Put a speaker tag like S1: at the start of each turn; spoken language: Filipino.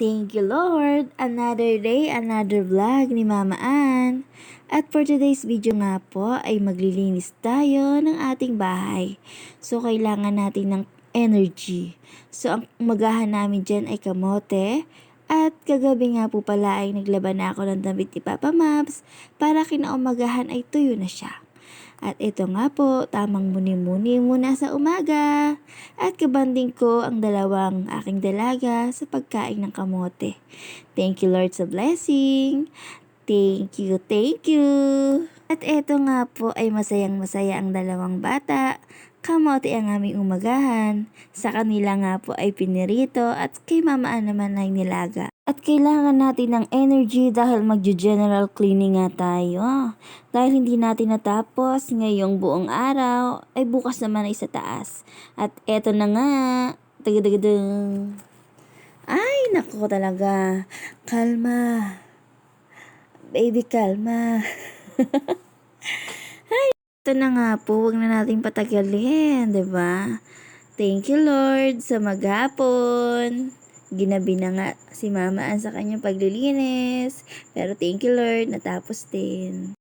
S1: Thank you, Lord! Another day, another vlog ni Mama Ann. At for today's video nga po ay maglilinis tayo ng ating bahay. So, kailangan natin ng energy. So, ang umagahan namin dyan ay kamote. At kagabi nga po pala ay naglaban na ako ng damit ni Papa Maps para kinaumagahan ay tuyo na siya. At ito nga po, tamang muni-muni muna sa umaga. At kabanding ko ang dalawang aking dalaga sa pagkain ng kamote. Thank you Lord sa blessing. Thank you, thank you. At ito nga po ay masayang-masaya ang dalawang bata. Kamote ang aming umagahan. Sa kanila nga po ay pinirito at kay Mama Ann naman ay nilaga. At kailangan natin ng energy dahil magjo-general cleaning nga tayo. Dahil hindi natin natapos ngayong buong araw, ay bukas naman ay sa taas. At eto na nga, tagadagadagang. Ay, naku talaga. Kalma. Baby, kalma. Ay, ito na nga po, huwag na natin patagalin, 'di ba? Thank you Lord sa maghapon. Ginabi na nga si Mama Ann sa kanyang paglilinis. Pero thank you Lord, natapos din.